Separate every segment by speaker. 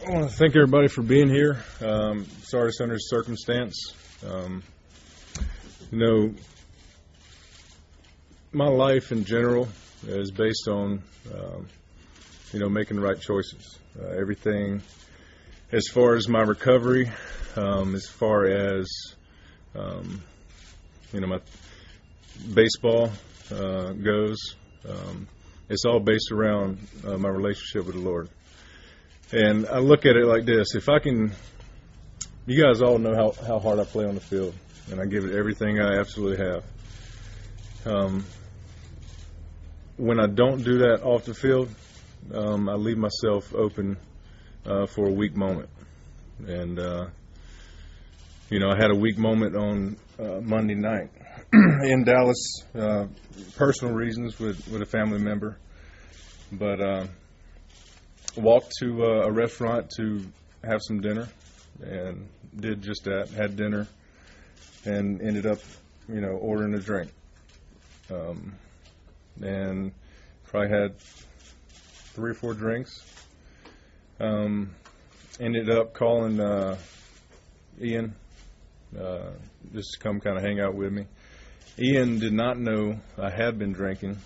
Speaker 1: I want to thank everybody for being here. Sorry it's under circumstance. You know, my life in general is based on, making the right choices. Everything as far as my recovery, as far as, my baseball goes, it's all based around my relationship with the Lord. And I look at it like this. If I can, you guys all know how hard I play on the field, and I give it everything I absolutely have. When I don't do that off the field, I leave myself open for a weak moment. And, I had a weak moment on Monday night in Dallas, personal reasons with a family member. But walked to a restaurant to have some dinner, and did just that. Had dinner, and ended up, ordering a drink. And probably had 3 or 4 drinks. Ended up calling Ian just to come kind of hang out with me. Ian did not know I had been drinking.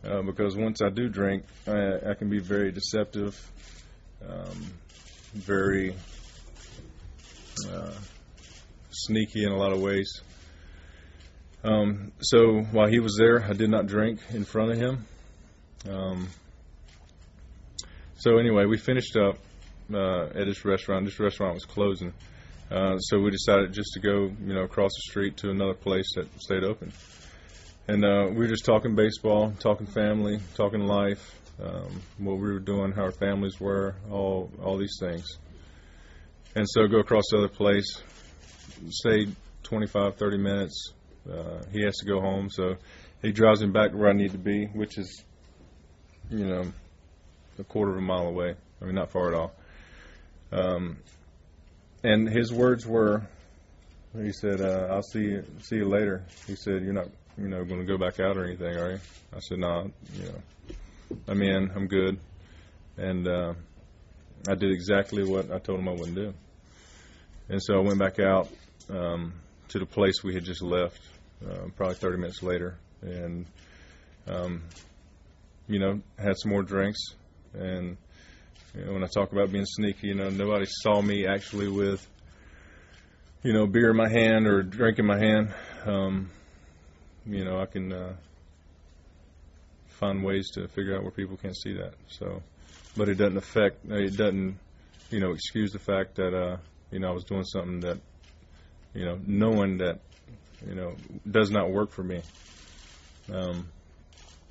Speaker 1: Because once I do drink, I can be very deceptive, very sneaky in a lot of ways. So while he was there, I did not drink in front of him. So anyway, we finished up at this restaurant. This restaurant was closing. So we decided just to go, across the street to another place that stayed open. And we were just talking baseball, talking family, talking life, what we were doing, how our families were, all these things. And so go across the other place, stay 25, 30 minutes. He has to go home, so he drives me back to where I need to be, which is, a quarter of a mile away. I mean, not far at all. And his words were, he said, "I'll see you later." He said, "You're not, going to go back out or anything, are you?" I said, "No, I'm in. I'm good." And I did exactly what I told him I wouldn't do. And so I went back out to the place we had just left, probably 30 minutes later, and had some more drinks. And when I talk about being sneaky, nobody saw me actually with beer in my hand or drink in my hand. I can find ways to figure out where people can't see that. So, but it doesn't excuse the fact that I was doing something that knowing that does not work for me.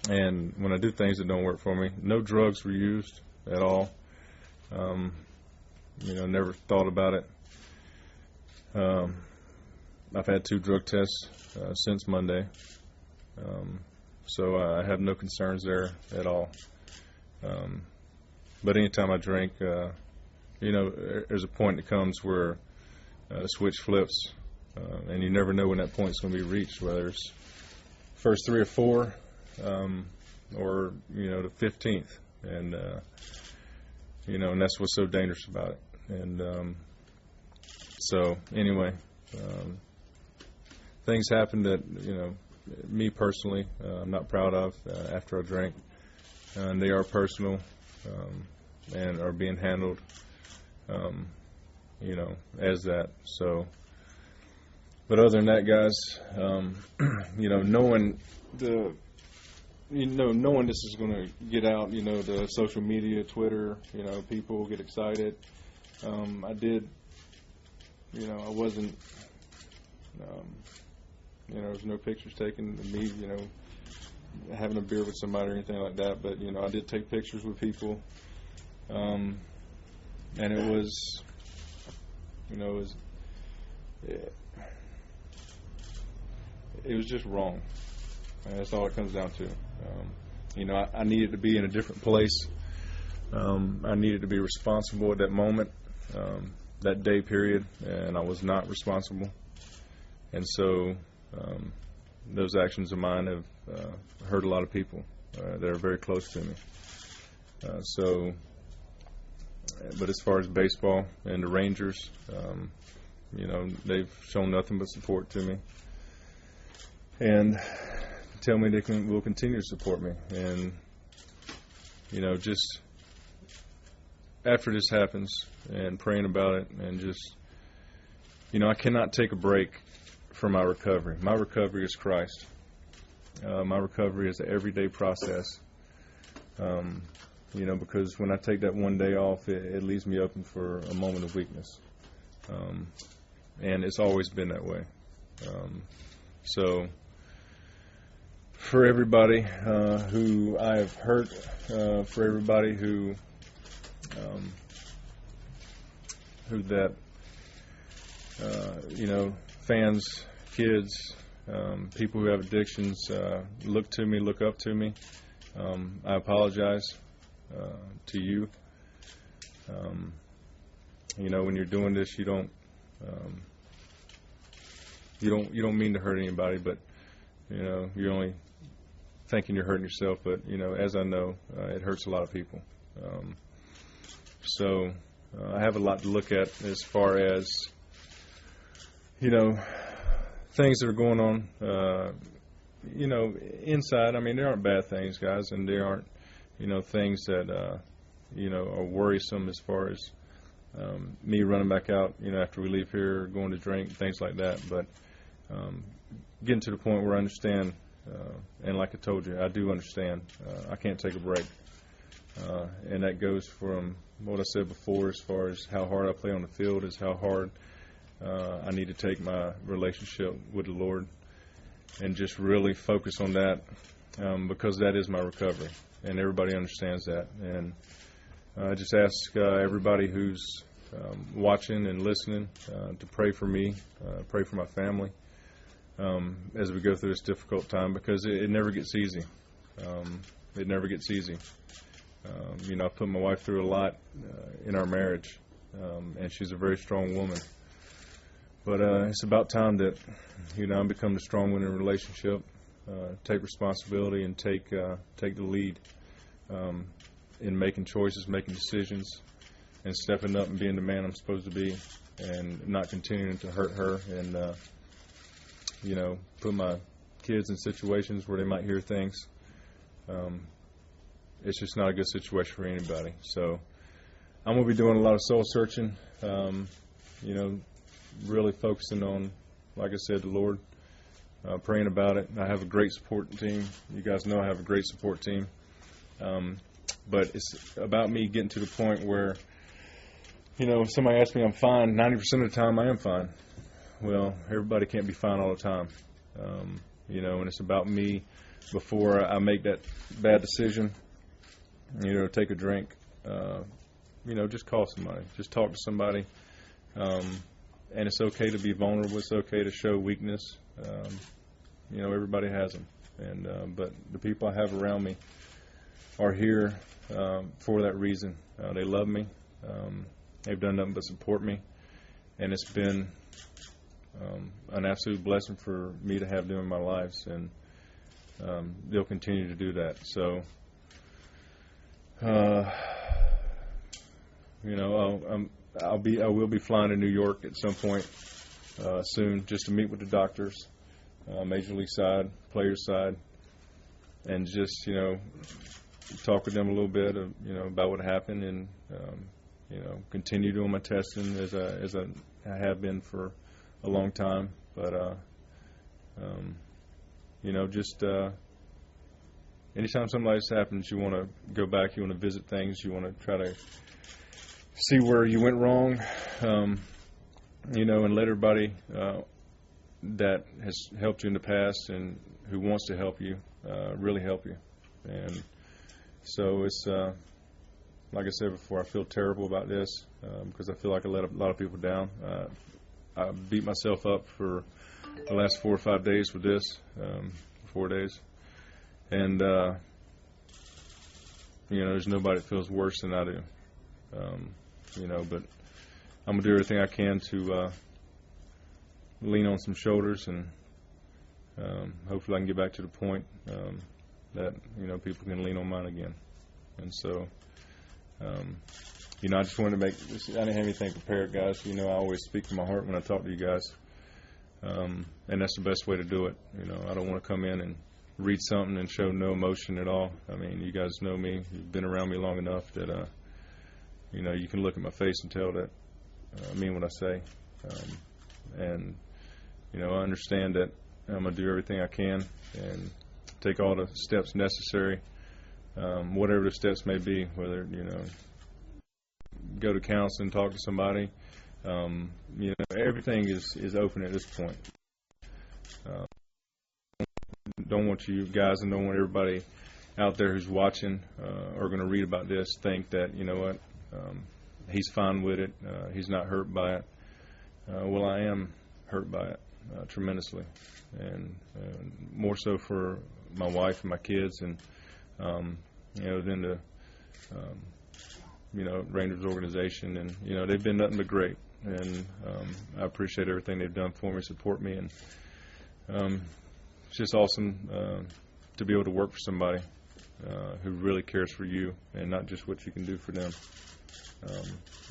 Speaker 1: And when I do things that don't work for me, no drugs were used at all. Never thought about it. I've had 2 drug tests since Monday, so I have no concerns there at all. But anytime I drink, there's a point that comes where the switch flips, and you never know when that point's going to be reached, whether it's first 3 or 4, or the 15th, and and that's what's so dangerous about it. And so anyway. Things happened that, me personally, I'm not proud of after I drank. And they are personal and are being handled, as that. So, but other than that, guys, knowing knowing this is going to get out, the social media, Twitter, people get excited. I did, I wasn't, there was no pictures taken of me, having a beer with somebody or anything like that. But, I did take pictures with people. And it was, it was just wrong. And that's all it comes down to. I needed to be in a different place. I needed to be responsible at that moment, that day period, and I was not responsible. And so those actions of mine have hurt a lot of people that are very close to me. So But as far as baseball and the Rangers, they've shown nothing but support to me, and tell me will continue to support me. And just after this happens, and praying about it, and just I cannot take a break from my recovery. My recovery is Christ. My recovery is an everyday process. Because when I take that one day off, it leaves me open for a moment of weakness. And it's always been that way. So for everybody who I have hurt, for everybody who that, fans, kids, people who have addictions, look up to me, I apologize to you. When you're doing this, you don't mean to hurt anybody, but you're only thinking you're hurting yourself. But as I know, it hurts a lot of people. So I have a lot to look at as far as things that are going on. Inside. I mean, there aren't bad things, guys, and there aren't things that are worrisome as far as me running back out after we leave here, going to drink, things like that. But getting to the point where I understand, and like I told you, I do understand. I can't take a break, and that goes from what I said before as far as how hard I play on the field is how hard I need to take my relationship with the Lord and just really focus on that, because that is my recovery. And everybody understands that. And I just ask everybody who's watching and listening to pray for me, pray for my family as we go through this difficult time, because it never gets easy. It never gets easy. I've put my wife through a lot in our marriage, and she's a very strong woman. But it's about time that I become the strong one in a relationship, take responsibility, and take the lead in making choices, making decisions, and stepping up and being the man I'm supposed to be, and not continuing to hurt her, and put my kids in situations where they might hear things. It's just not a good situation for anybody. So I'm going to be doing a lot of soul searching, really focusing on, like I said, the Lord, praying about it. I have a great support team. You guys know I have a great support team. But it's about me getting to the point where, if somebody asks me I'm fine, 90% of the time I am fine. Well, everybody can't be fine all the time. And it's about me before I make that bad decision, take a drink, just call somebody, just talk to somebody. And it's okay to be vulnerable. It's okay to show weakness. Everybody has them. And but the people I have around me are here for that reason. They love me. They've done nothing but support me. And it's been an absolute blessing for me to have them in my lives. And they'll continue to do that. So, I will be flying to New York at some point soon, just to meet with the doctors, Major League side, players side, and just talk with them a little bit of about what happened, and continue doing my testing as I have been for a long time. But just anytime something like this happens, you want to go back, you want to visit things, you want to try to see where you went wrong, and let everybody that has helped you in the past and who wants to help you really help you. And so it's like I said before, I feel terrible about this because I feel like I let a lot of people down. I beat myself up for the last 4 or 5 days with this, 4 days, and there's nobody that feels worse than I do. But I'm going to do everything I can to lean on some shoulders, and hopefully I can get back to the point that, people can lean on mine again. And so, I just wanted to make this. I didn't have anything prepared, guys. I always speak from my heart when I talk to you guys. And that's the best way to do it. I don't want to come in and read something and show no emotion at all. I mean, you guys know me. You've been around me long enough that, you can look at my face and tell that I mean what I say. And I understand that I'm going to do everything I can and take all the steps necessary, whatever the steps may be, whether, go to counseling, talk to somebody. Everything is open at this point. Don't want you guys and don't want everybody out there who's watching or going to read about this think that, he's fine with it. He's not hurt by it. Well, I am hurt by it tremendously, and more so for my wife and my kids, and then the Rangers organization, and they've been nothing but great, and I appreciate everything they've done for me, support me, and it's just awesome to be able to work for somebody who really cares for you and not just what you can do for them.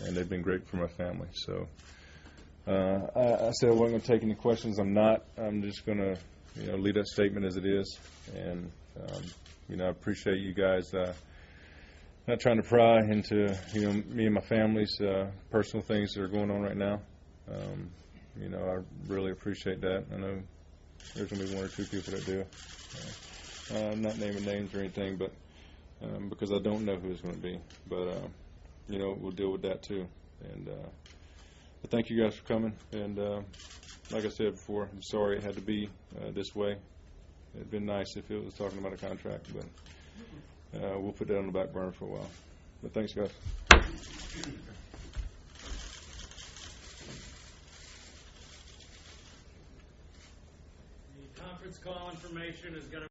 Speaker 1: And they've been great for my family. So I said I wasn't going to take any questions. I'm not. I'm just going to leave that statement as it is. And I appreciate you guys not trying to pry into me and my family's personal things that are going on right now. I really appreciate that. I know there's going to be one or two people that do. I'm not naming names or anything, but because I don't know who it's going to be. But we'll deal with that too. And but thank you guys for coming. And like I said before, I'm sorry it had to be this way. It'd been nice if it was talking about a contract, but we'll put that on the back burner for a while. But thanks, guys.
Speaker 2: The conference call information is going to